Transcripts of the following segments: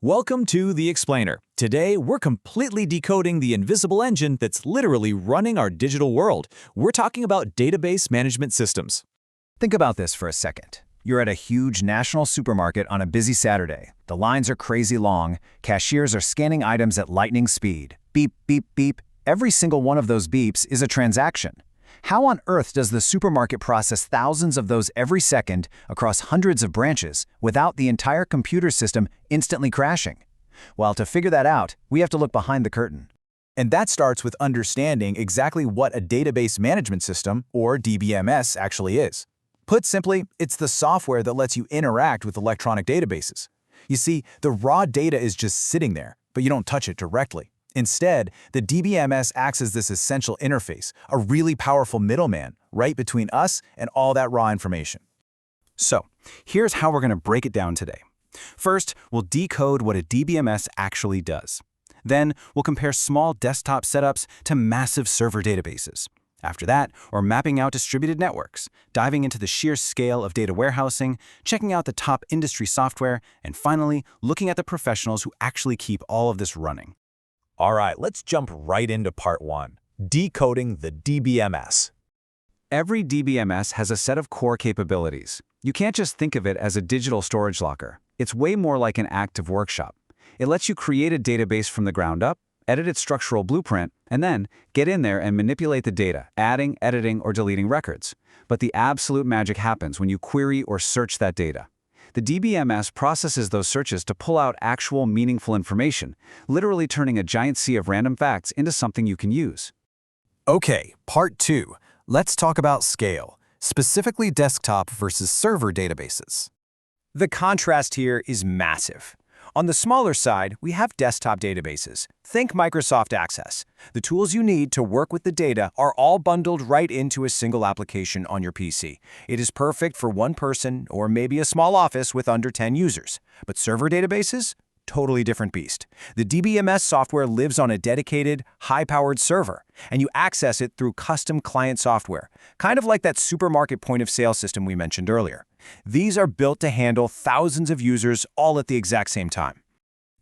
Welcome to The Explainer. Today, we're completely decoding the invisible engine that's literally running our digital world. We're talking about database management systems. Think about this for a second. You're at a huge national supermarket on a busy Saturday. The lines are crazy long. Cashiers are scanning items at lightning speed. Beep, beep, beep. Every single one of those beeps is a transaction. How on earth does the supermarket process thousands of those every second across hundreds of branches without the entire computer system instantly crashing? Well, to figure that out, we have to look behind the curtain. And that starts with understanding exactly what a database management system, or DBMS, actually is. Put simply, it's the software that lets you interact with electronic databases. You see, the raw data is just sitting there, but you don't touch it directly. Instead, the DBMS acts as this essential interface, a really powerful middleman right between us and all that raw information. So, here's how we're going to break it down today. First, we'll decode what a DBMS actually does. Then, we'll compare small desktop setups to massive server databases. After that, we're mapping out distributed networks, diving into the sheer scale of data warehousing, checking out the top industry software, and finally, looking at the professionals who actually keep all of this running. All right, let's jump right into part one, decoding the DBMS. Every DBMS has a set of core capabilities. You can't just think of it as a digital storage locker. It's way more like an active workshop. It lets you create a database from the ground up, edit its structural blueprint, and then get in there and manipulate the data, adding, editing, or deleting records. But the absolute magic happens when you query or search that data. The DBMS processes those searches to pull out actual meaningful information, literally turning a giant sea of random facts into something you can use. Okay, part two. Let's talk about scale, specifically desktop versus server databases. The contrast here is massive. On the smaller side, we have desktop databases. Think Microsoft Access. The tools you need to work with the data are all bundled right into a single application on your PC. It is perfect for one person or maybe a small office with under 10 users. But server databases? Totally different beast. The DBMS software lives on a dedicated, high-powered server, and you access it through custom client software, kind of like that supermarket point-of-sale system we mentioned earlier. These are built to handle thousands of users all at the exact same time.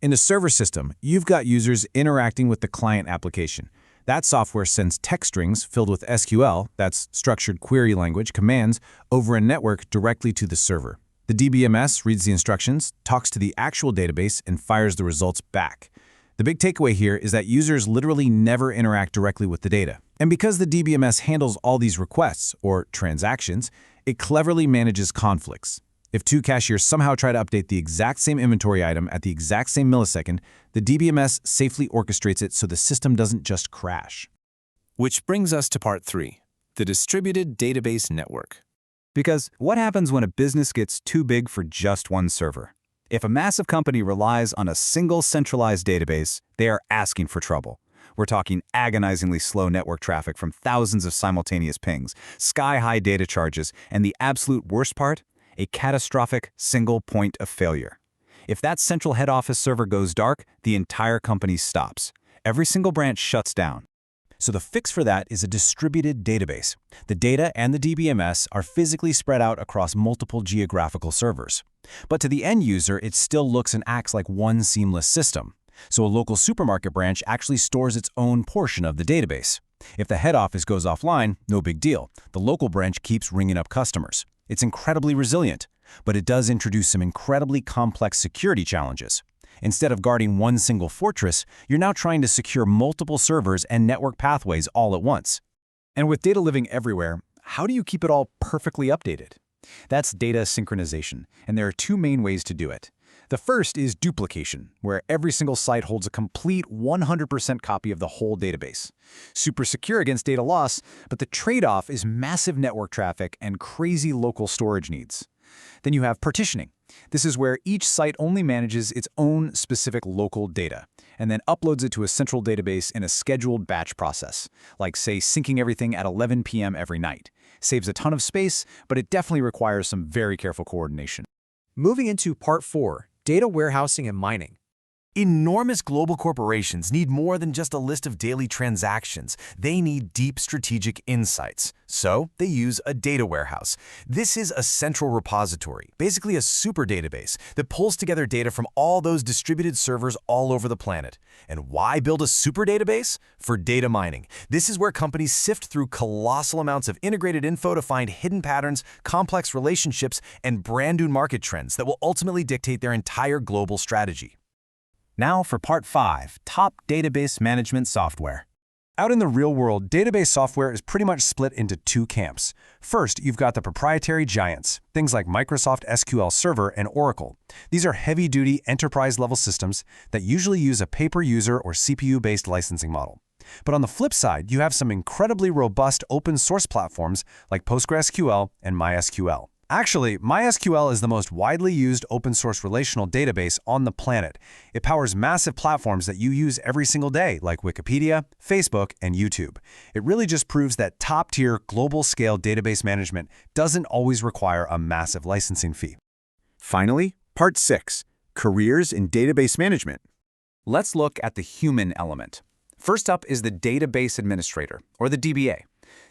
In a server system, you've got users interacting with the client application. That software sends text strings filled with SQL, that's structured query language, commands, over a network directly to the server. The DBMS reads the instructions, talks to the actual database, and fires the results back. The big takeaway here is that users literally never interact directly with the data. And because the DBMS handles all these requests, or transactions, it cleverly manages conflicts. If two cashiers somehow try to update the exact same inventory item at the exact same millisecond, the DBMS safely orchestrates it so the system doesn't just crash. Which brings us to part three, the distributed database network. Because what happens when a business gets too big for just one server? If a massive company relies on a single centralized database, they are asking for trouble. We're talking agonizingly slow network traffic from thousands of simultaneous pings, sky-high data charges, and the absolute worst part, a catastrophic single point of failure. If that central head office server goes dark, the entire company stops. Every single branch shuts down. So the fix for that is a distributed database. The data and the DBMS are physically spread out across multiple geographical servers. But to the end user, it still looks and acts like one seamless system. So a local supermarket branch actually stores its own portion of the database. If the head office goes offline, no big deal. The local branch keeps ringing up customers. It's incredibly resilient, but it does introduce some incredibly complex security challenges. Instead of guarding one single fortress, you're now trying to secure multiple servers and network pathways all at once. And with data living everywhere, how do you keep it all perfectly updated? That's data synchronization, and there are two main ways to do it. The first is duplication, where every single site holds a complete 100% copy of the whole database. Super secure against data loss, but the trade-off is massive network traffic and crazy local storage needs. Then you have partitioning. This is where each site only manages its own specific local data, and then uploads it to a central database in a scheduled batch process, like, say, syncing everything at 11 p.m. every night. Saves a ton of space, but it definitely requires some very careful coordination. Moving into part 4, data warehousing and mining. Enormous global corporations need more than just a list of daily transactions. They need deep strategic insights. So they use a data warehouse. This is a central repository, basically a super database that pulls together data from all those distributed servers all over the planet. And why build a super database? For data mining. This is where companies sift through colossal amounts of integrated info to find hidden patterns, complex relationships, and brand new market trends that will ultimately dictate their entire global strategy. Now for Part 5, Top Database Management Software. Out in the real world, database software is pretty much split into two camps. First, you've got the proprietary giants, things like Microsoft SQL Server and Oracle. These are heavy-duty, enterprise-level systems that usually use a pay-per-user or CPU-based licensing model. But on the flip side, you have some incredibly robust open-source platforms like PostgreSQL and MySQL. Actually, MySQL is the most widely used open-source relational database on the planet. It powers massive platforms that you use every single day, like Wikipedia, Facebook, and YouTube. It really just proves that top-tier, global-scale database management doesn't always require a massive licensing fee. Finally, Part 6, Careers in Database Management. Let's look at the human element. First up is the Database Administrator, or the DBA.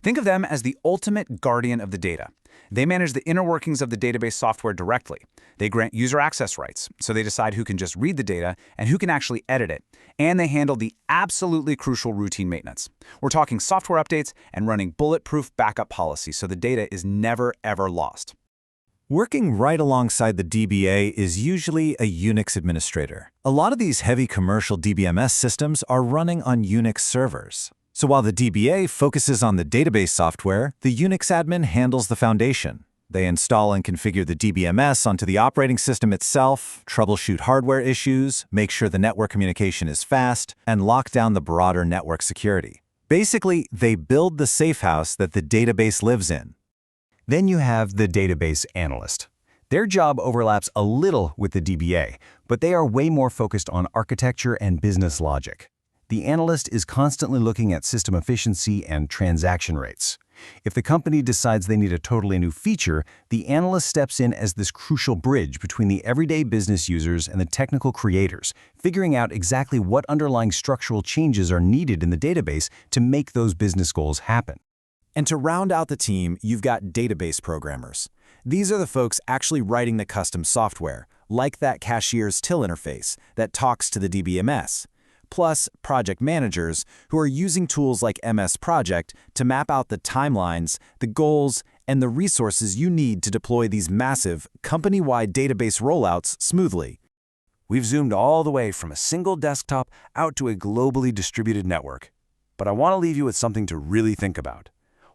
Think of them as the ultimate guardian of the data. They manage the inner workings of the database software directly. They grant user access rights, so they decide who can just read the data and who can actually edit it. And they handle the absolutely crucial routine maintenance. We're talking software updates and running bulletproof backup policies so the data is never, ever lost. Working right alongside the DBA is usually a Unix administrator. A lot of these heavy commercial DBMS systems are running on Unix servers. So while the DBA focuses on the database software, the Unix admin handles the foundation. They install and configure the DBMS onto the operating system itself, troubleshoot hardware issues, make sure the network communication is fast, and lock down the broader network security. Basically, they build the safe house that the database lives in. Then you have the database analyst. Their job overlaps a little with the DBA, but they are way more focused on architecture and business logic. The analyst is constantly looking at system efficiency and transaction rates. If the company decides they need a totally new feature, the analyst steps in as this crucial bridge between the everyday business users and the technical creators, figuring out exactly what underlying structural changes are needed in the database to make those business goals happen. And to round out the team, you've got database programmers. These are the folks actually writing the custom software, like that cashier's till interface that talks to the DBMS. Plus project managers who are using tools like MS Project to map out the timelines, the goals, and the resources you need to deploy these massive, company-wide database rollouts smoothly. We've zoomed all the way from a single desktop out to a globally distributed network. But I want to leave you with something to really think about.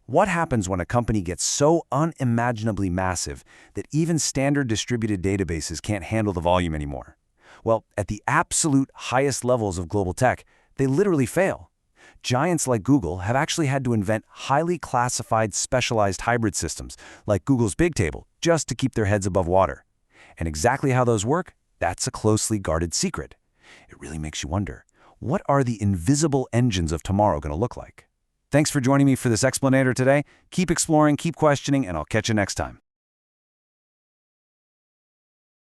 What happens when a company gets so unimaginably massive that even standard distributed databases can't handle the volume anymore? Well, at the absolute highest levels of global tech, they literally fail. Giants like Google have actually had to invent highly classified, specialized hybrid systems, like Google's Bigtable, just to keep their heads above water. And exactly how those work, that's a closely guarded secret. It really makes you wonder, what are the invisible engines of tomorrow going to look like? Thanks for joining me for this explanator today. Keep exploring, keep questioning, and I'll catch you next time.